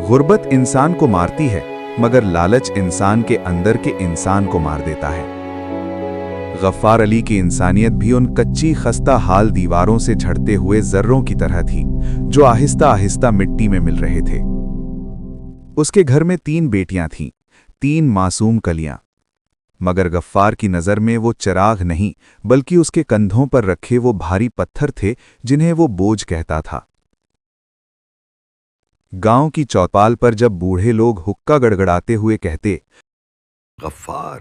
गुर्बत इंसान को मारती है, मगर लालच इंसान के अंदर के इंसान को मार देता है। गफ्फार अली की इंसानियत भी उन कच्ची खस्ता हाल दीवारों से झड़ते हुए जर्रों की तरह थी, जो आहिस्ता आहिस्ता मिट्टी में मिल रहे थे। उसके घर में 3 बेटियां थीं, 3 मासूम कलियां। मगर गफ्फार की नज़र में वो चिराग नहीं, बल्कि उसके कंधों पर रखे वो भारी पत्थर थे जिन्हें वो बोझ कहता था। गांव की चौपाल पर जब बूढ़े लोग हुक्का गड़गड़ाते हुए कहते, गफ्फार,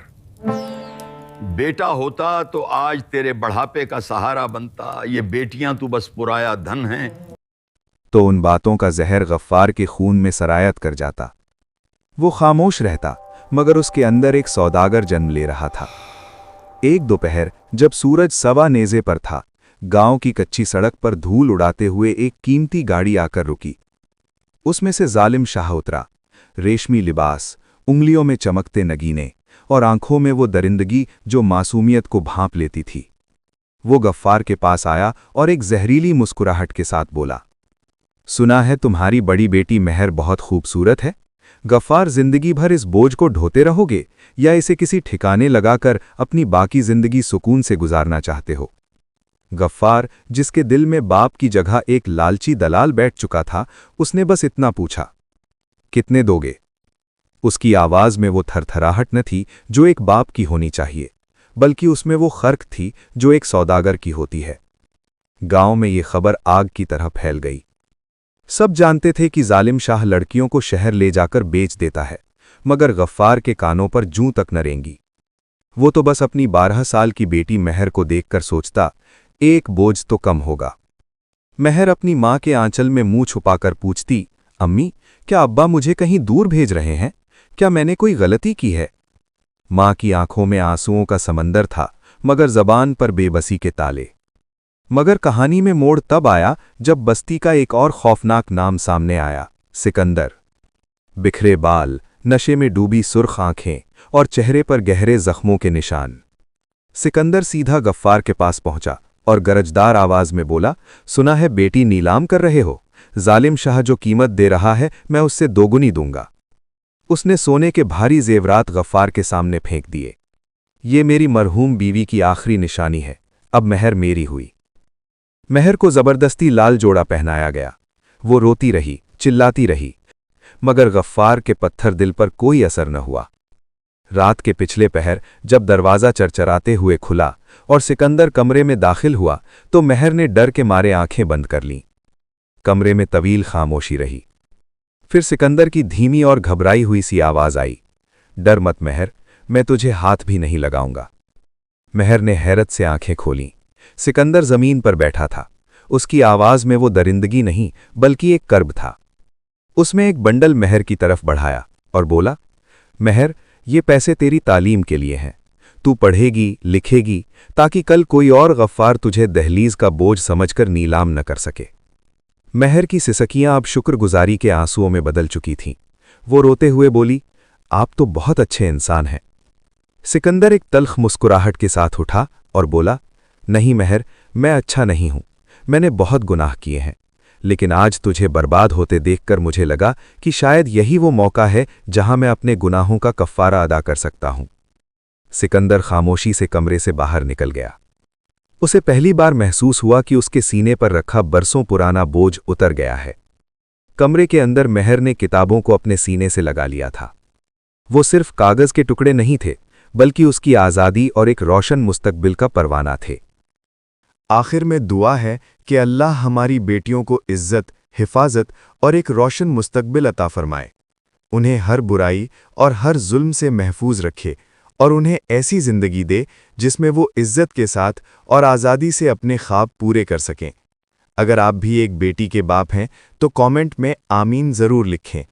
बेटा होता तो आज तेरे बढ़ापे का सहारा बनता, ये बेटियां तो बस पुराया धन हैं। तो उन बातों का जहर गफ्फार के खून में सरायत कर जाता। वो खामोश रहता, मगर उसके अंदर एक सौदागर जन्म ले रहा था। एक दोपहर जब सूरज सवा नेज़े पर था, गांव की कच्ची सड़क पर धूल उड़ाते हुए एक कीमती गाड़ी आकर रुकी। उसमें से जालिम शाह उतरा। रेशमी लिबास, उंगलियों में चमकते नगीने और आंखों में वो दरिंदगी जो मासूमियत को भांप लेती थी। वो गफ्फार के पास आया और एक जहरीली मुस्कुराहट के साथ बोला, सुना है तुम्हारी बड़ी बेटी मेहर बहुत खूबसूरत है। गफ्फार, जिंदगी भर इस बोझ को ढोते रहोगे या इसे किसी ठिकाने लगाकर अपनी बाकी जिंदगी सुकून से गुजारना चाहते हो? गफ्फार, जिसके दिल में बाप की जगह एक लालची दलाल बैठ चुका था, उसने बस इतना पूछा, कितने दोगे? उसकी आवाज में वो थरथराहट न थी जो एक बाप की होनी चाहिए, बल्कि उसमें वो खर्क थी जो एक सौदागर की होती है। गांव में ये खबर आग की तरह फैल गई। सब जानते थे कि जालिम शाह लड़कियों को शहर ले जाकर बेच देता है, मगर गफ्फार के कानों पर जूं तक न रेंगी। वो तो बस अपनी 12 साल की बेटी मेहर को देखकर सोचता, एक बोझ तो कम होगा। मेहर अपनी माँ के आंचल में मुंह छुपाकर पूछती, अम्मी, क्या अब्बा मुझे कहीं दूर भेज रहे हैं? क्या मैंने कोई गलती की है? माँ की आंखों में आंसुओं का समंदर था, मगर जबान पर बेबसी के ताले। मगर कहानी में मोड़ तब आया जब बस्ती का एक और खौफनाक नाम सामने आया, सिकंदर। बिखरे बाल, नशे में डूबी सुर्ख आंखें और चेहरे पर गहरे जख्मों के निशान। सिकंदर सीधा गफ्फार के पास पहुंचा और गरजदार आवाज में बोला, सुना है बेटी नीलाम कर रहे हो? जालिम शाह जो कीमत दे रहा है मैं उससे दोगुनी दूंगा। उसने सोने के भारी जेवरात गफ्फार के सामने फेंक दिए। ये मेरी मरहूम बीवी की आखिरी निशानी है, अब मेहर मेरी हुई। मेहर को जबरदस्ती लाल जोड़ा पहनाया गया। वो रोती रही, चिल्लाती रही, मगर गफ्फार के पत्थर दिल पर कोई असर न हुआ। रात के पिछले पहर जब दरवाज़ा चरचराते हुए खुला और सिकंदर कमरे में दाखिल हुआ, तो मेहर ने डर के मारे आंखें बंद कर लीं। कमरे में तवील खामोशी रही। फिर सिकंदर की धीमी और घबराई हुई सी आवाज आई, डर मत मेहर, मैं तुझे हाथ भी नहीं लगाऊंगा। मेहर ने हैरत से आंखें खोलीं। सिकंदर जमीन पर बैठा था। उसकी आवाज में वो दरिंदगी नहीं, बल्कि एक कर्ब था। उसमें एक बंडल मेहर की तरफ बढ़ाया और बोला, मेहर, ये पैसे तेरी तालीम के लिए हैं। तू पढ़ेगी, लिखेगी, ताकि कल कोई और गफ्फार तुझे दहलीज का बोझ समझकर नीलाम न कर सके। मेहर की सिसकियां अब शुक्रगुजारी के आंसुओं में बदल चुकी थीं। वो रोते हुए बोली, आप तो बहुत अच्छे इंसान हैं। सिकंदर एक तल्ख मुस्कुराहट के साथ उठा और बोला, नहीं मेहर, मैं अच्छा नहीं हूं। मैंने बहुत गुनाह किए हैं, लेकिन आज तुझे बर्बाद होते देखकर मुझे लगा कि शायद यही वो मौका है जहां मैं अपने गुनाहों का कफ्फारा अदा कर सकता हूं। सिकंदर खामोशी से कमरे से बाहर निकल गया। उसे पहली बार महसूस हुआ कि उसके सीने पर रखा बरसों पुराना बोझ उतर गया है। कमरे के अंदर मेहर ने किताबों को अपने सीने से लगा लिया था। वो सिर्फ कागज के टुकड़े नहीं थे, बल्कि उसकी आज़ादी और एक रोशन मुस्तकबिल का परवाना थे। आखिर में दुआ है कि अल्लाह हमारी बेटियों को इज्जत, हिफाजत और एक रोशन मुस्तकबिल अता फरमाए। उन्हें हर बुराई और हर जुल्म से महफूज रखे और उन्हें ऐसी जिंदगी दे जिसमें वो इज्जत के साथ और आज़ादी से अपने ख्वाब पूरे कर सकें। अगर आप भी एक बेटी के बाप हैं तो कमेंट में आमीन ज़रूर लिखें।